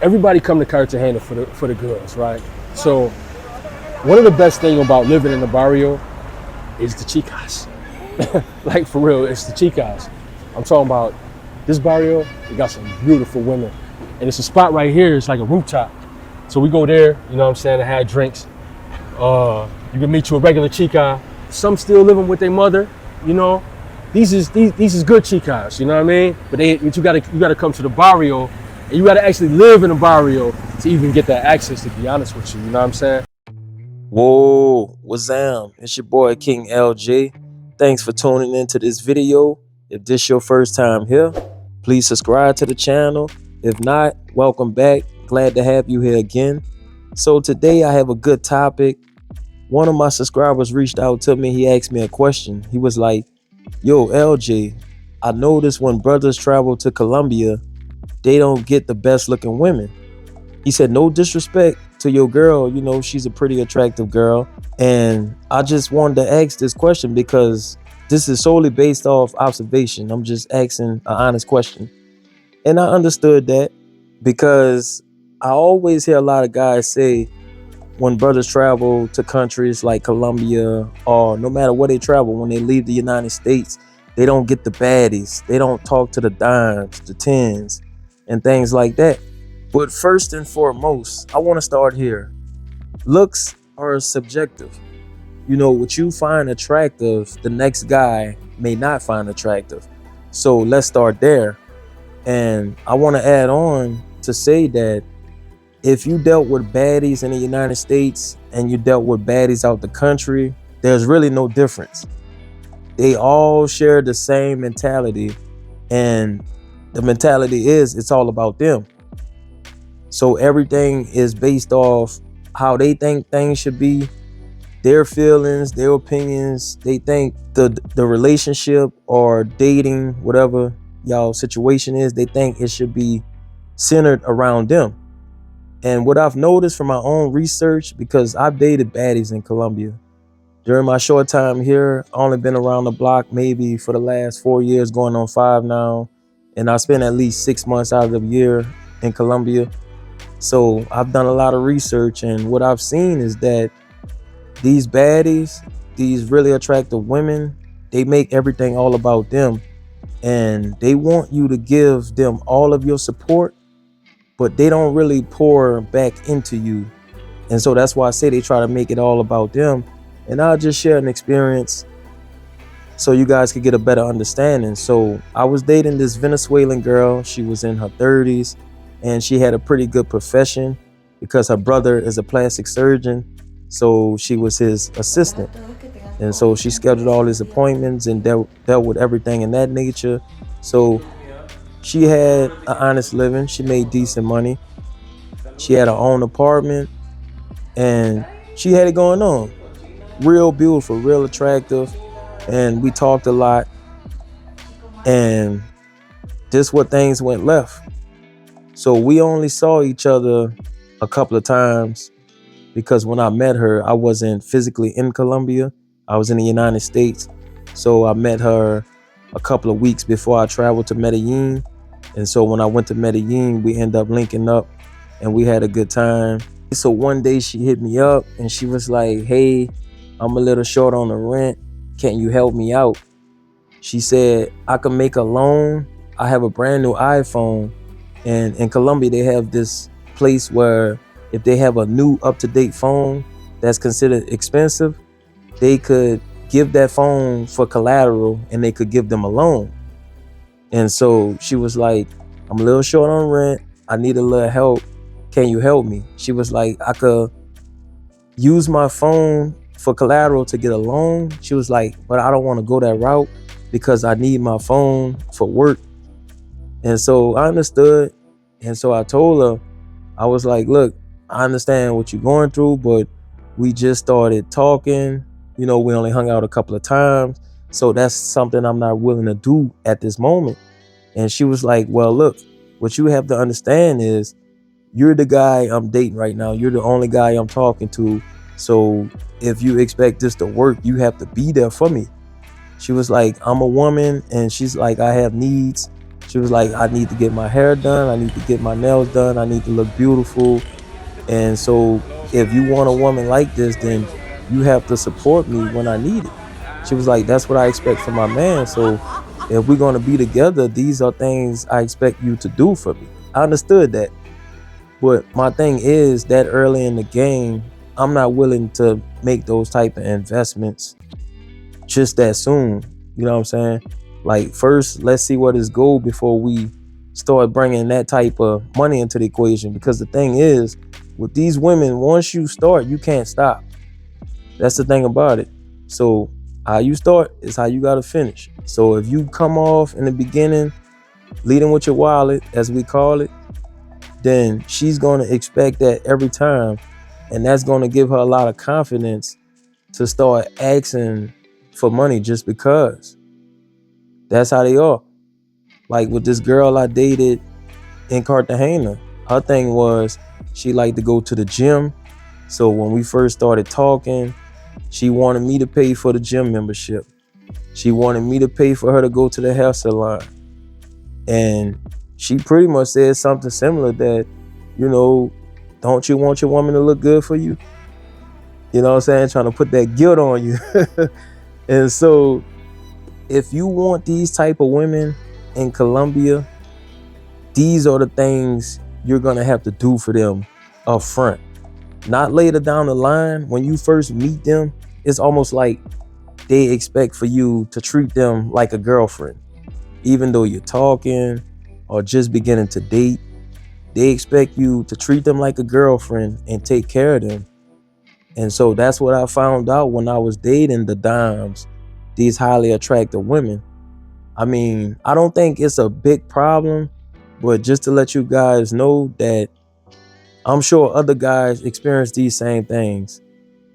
everybody come to Cartagena for the girls, right? So one of the best things about living in the barrio is the chicas. Like for real, it's the chicas. I'm talking about this barrio, it got some beautiful women. And it's a spot right here, it's like a rooftop. So we go there, you know what I'm saying, to have drinks. You can meet you a regular chica. Some still living with their mother, you know. These is good chicas, you know what I mean? But you gotta come to the barrio, and you gotta actually live in the barrio to even get that access, to be honest with you, you know what I'm saying? Whoa, Wazam, it's your boy King LJ. Thanks for tuning into this video. If this your first time here, please subscribe to the channel. If not, welcome back. Glad to have you here again. So today I have a good topic. One of my subscribers reached out to me. He asked me a question. He was like, yo, LJ, I noticed when brothers travel to Colombia, they don't get the best looking women. He said, no disrespect to your girl, you know, she's a pretty attractive girl. And I just wanted to ask this question because this is solely based off observation. I'm just asking an honest question. And I understood that because I always hear a lot of guys say when brothers travel to countries like Colombia, or no matter where they travel, when they leave the United States, they don't get the baddies. They don't talk to the dimes, the tens, and things like that. But first and foremost, I want to start here. Looks are subjective. You know, what you find attractive, the next guy may not find attractive. So let's start there. And I want to add on to say that if you dealt with baddies in the United States and you dealt with baddies out the country, there's really no difference. They all share the same mentality, and the mentality is it's all about them. So everything is based off how they think things should be, their feelings, their opinions. They think the relationship or dating, whatever y'all situation is, they think it should be centered around them. And what I've noticed from my own research, because I've dated baddies in Colombia. During my short time here, I only been around the block maybe for the last 4 years, going on 5 now. And I spent at least 6 months out of the year in Colombia. So I've done a lot of research, and what I've seen is that these baddies, these really attractive women, they make everything all about them. And they want you to give them all of your support, but they don't really pour back into you. And so that's why I say they try to make it all about them. And I'll just share an experience so you guys could get a better understanding. So I was dating this Venezuelan girl. She was in her 30s, and she had a pretty good profession because her brother is a plastic surgeon. So she was his assistant. And so she scheduled all his appointments and dealt with everything in that nature. So she had an honest living. She made decent money. She had her own apartment, and she had it going on. Real beautiful, real attractive. And we talked a lot. And just what things went left. So we only saw each other a couple of times because when I met her, I wasn't physically in Colombia. I was in the United States. So I met her a couple of weeks before I traveled to Medellin. And so when I went to Medellin, we ended up linking up and we had a good time. So one day she hit me up and she was like, hey, I'm a little short on the rent. Can you help me out? She said, I can make a loan. I have a brand new iPhone. And in Colombia, they have this place where if they have a new up-to-date phone that's considered expensive, they could give that phone for collateral and they could give them a loan. And so she was like, I'm a little short on rent. I need a little help. Can you help me? She was like, I could use my phone for collateral to get a loan. She was like, but I don't want to go that route because I need my phone for work. And so I understood. And so I told her, I was like, look, I understand what you're going through, but we just started talking. You know, we only hung out a couple of times. So that's something I'm not willing to do at this moment. And she was like, well, look, what you have to understand is you're the guy I'm dating right now. You're the only guy I'm talking to. So if you expect this to work, you have to be there for me. She was like, I'm a woman. And she's like, I have needs. She was like, I need to get my hair done, I need to get my nails done, I need to look beautiful. And so if you want a woman like this, then you have to support me when I need it. She was like, that's what I expect from my man. So if we're going to be together, these are things I expect you to do for me. I understood that. But my thing is that early in the game, I'm not willing to make those type of investments just that soon. You know what I'm saying? Like, first, let's see what is goal before we start bringing that type of money into the equation. Because the thing is, with these women, once you start, you can't stop. That's the thing about it. So how you start is how you got to finish. So if you come off in the beginning leading with your wallet, as we call it, then she's going to expect that every time. And that's going to give her a lot of confidence to start asking for money just because. That's how they are. Like with this girl I dated in Cartagena, her thing was she liked to go to the gym. So when we first started talking, she wanted me to pay for the gym membership. She wanted me to pay for her to go to the hair salon. And she pretty much said something similar that, you know, don't you want your woman to look good for you? You know what I'm saying? Trying to put that guilt on you. And so if you want these type of women in Colombia, these are the things you're going to have to do for them up front. Not later down the line. When you first meet them, it's almost like they expect for you to treat them like a girlfriend. Even though you're talking or just beginning to date, they expect you to treat them like a girlfriend and take care of them. And so that's what I found out when I was dating the dimes, these highly attractive women. I mean, I don't think it's a big problem, but just to let you guys know that I'm sure other guys experience these same things.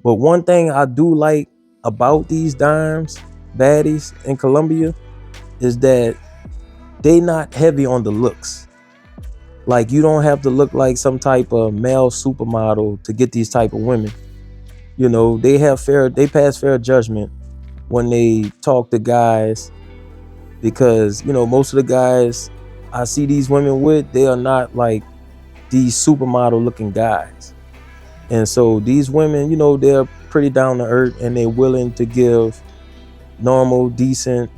But one thing I do like about these dimes, baddies in Colombia, is that they not heavy on the looks. Like, you don't have to look like some type of male supermodel to get these type of women. You know, they pass fair judgment when they talk to guys, because, you know, most of the guys I see these women with, they are not like these supermodel looking guys. And so these women, you know, they're pretty down to earth and they're willing to give normal, decent,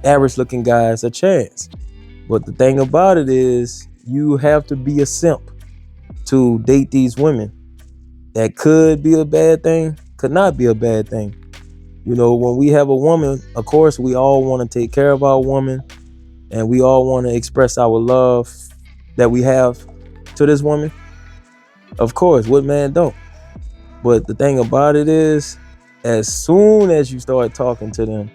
average looking guys a chance. But the thing about it is, you have to be a simp to date these women. That could be a bad thing, could not be a bad thing. You know, when we have a woman, of course, we all want to take care of our woman and we all want to express our love that we have to this woman. Of course, what man don't? But the thing about it is, as soon as you start talking to them,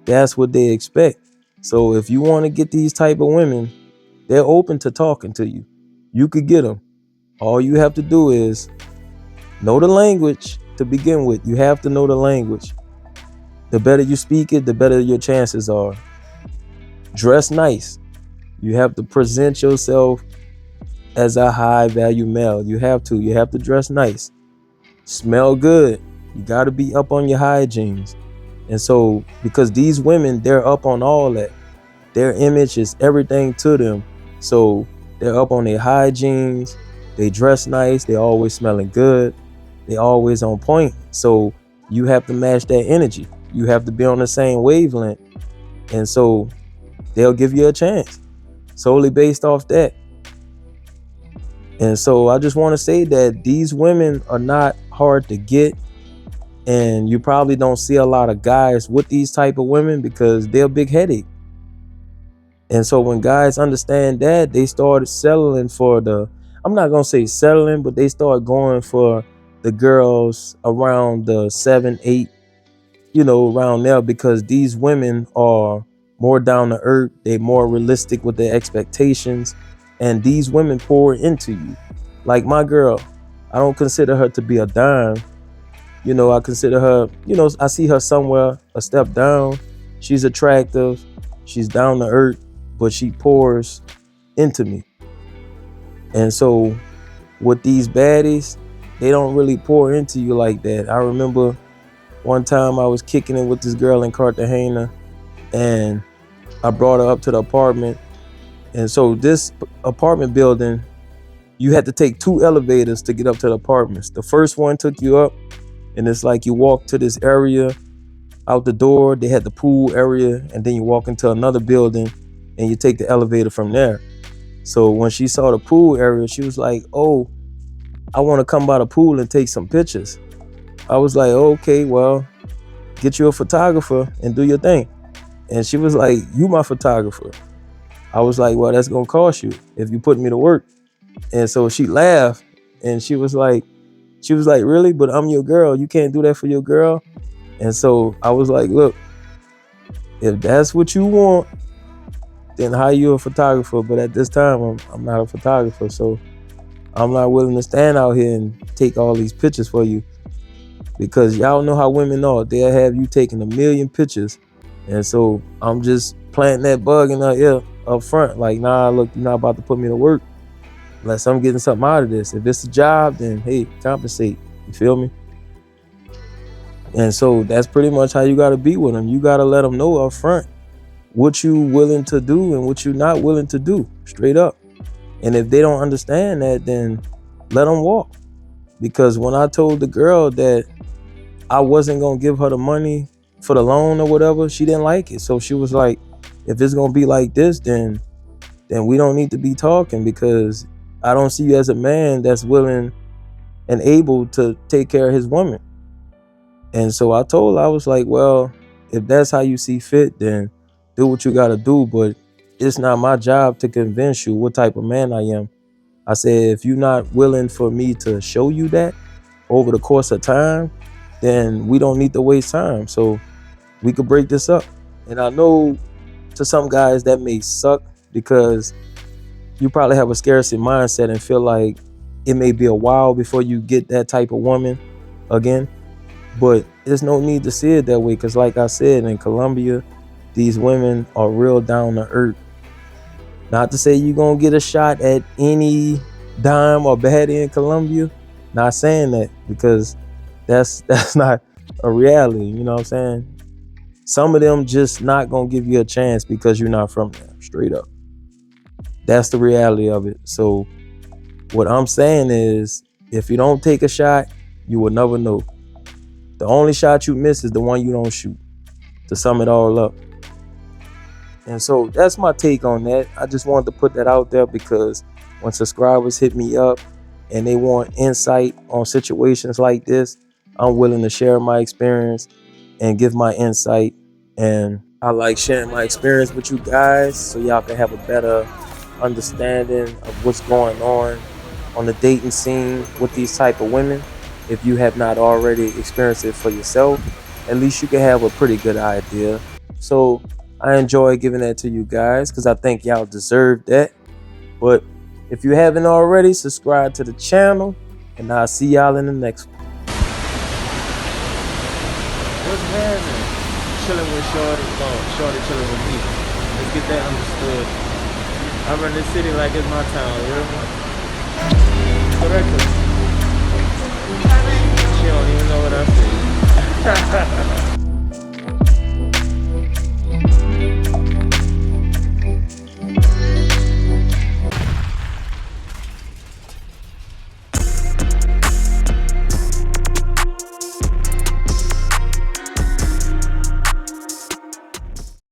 that's what they expect. So if you want to get these type of women, they're open to talking to you. You could get them. All you have to do is know the language to begin with. You have to know the language. The better you speak it, the better your chances are. Dress nice. You have to present yourself as a high value male. You have to dress nice. Smell good. You got to be up on your hygienes. And so, because these women, they're up on all that. Their image is everything to them. So they're up on their hygienes. They dress nice. They always smelling good. They always on point. So you have to match that energy. You have to be on the same wavelength. And so they'll give you a chance solely based off that. And so I just want to say that these women are not hard to get. And you probably don't see a lot of guys with these type of women because they're a big headache. And so when guys understand that, they started settling for I'm not going to say settling, but they start going for the girls around the 7, 8, you know, around there, because these women are more down to earth. They're more realistic with their expectations. And these women pour into you. Like my girl, I don't consider her to be a dime. You know, I consider her, you know, I see her somewhere a step down. She's attractive. She's down to earth, but she pours into me. And so with these baddies, they don't really pour into you like that. I remember one time I was kicking it with this girl in Cartagena, and I brought her up to the apartment, And so this apartment building, you had to take 2 elevators to get up to the apartments. The first one took you up, and it's like you walk to this area. Out the door, they had the pool area, and then you walk into another building and you take the elevator from there. So when she saw the pool area, she was like, "Oh, I want to come by the pool and take some pictures." I was like, "Okay, well, get you a photographer and do your thing." And she was like, "You my photographer." I was like, "Well, that's gonna cost you if you put me to work." And so she laughed, and she was like, "Really? But I'm your girl. You can't do that for your girl." And so I was like, "Look, if that's what you want, then hire you a photographer. But at this time, I'm not a photographer, so I'm not willing to stand out here and take all these pictures for you, because y'all know how women are. They'll have you taking a million pictures." And so I'm just planting that bug in her ear up front. Like, nah, look, you're not about to put me to work unless I'm getting something out of this. If it's a job, then hey, compensate. You feel me? And so that's pretty much how you got to be with them. You got to let them know up front what you willing to do and what you not willing to do, straight up. And if they don't understand that, then let them walk. Because when I told the girl that I wasn't going to give her the money for the loan or whatever, she didn't like it. So she was like, if it's going to be like this, then we don't need to be talking, because I don't see you as a man that's willing and able to take care of his woman. And so I told her, I was like, well, if that's how you see fit, then do what you got to do. But it's not my job to convince you what type of man I am. I said, if you're not willing for me to show you that over the course of time, then we don't need to waste time. So we could break this up. And I know to some guys that may suck, because you probably have a scarcity mindset and feel like it may be a while before you get that type of woman again. But there's no need to see it that way, because like I said, in Colombia, these women are real down to earth. Not to say you're going to get a shot at any dime or baddie in Colombia. Not saying that, because that's not a reality. You know what I'm saying? Some of them just not going to give you a chance because you're not from there, straight up. That's the reality of it. So what I'm saying is, if you don't take a shot, you will never know. The only shot you miss is the one you don't shoot, to sum it all up. And so that's my take on that. I just wanted to put that out there, because when subscribers hit me up and they want insight on situations like this, I'm willing to share my experience and give my insight. And I like sharing my experience with you guys so y'all can have a better understanding of what's going on the dating scene with these type of women. If you have not already experienced it for yourself, at least you can have a pretty good idea. So I enjoy giving that to you guys, because I think y'all deserve that. But if you haven't already, subscribe to the channel, and I'll see y'all in the next one. What's happening? Chilling with Shorty. Oh, Shorty chilling with me. Let's get that understood. I run this city like it's my town, you hear me? Correct. She don't even know what I said.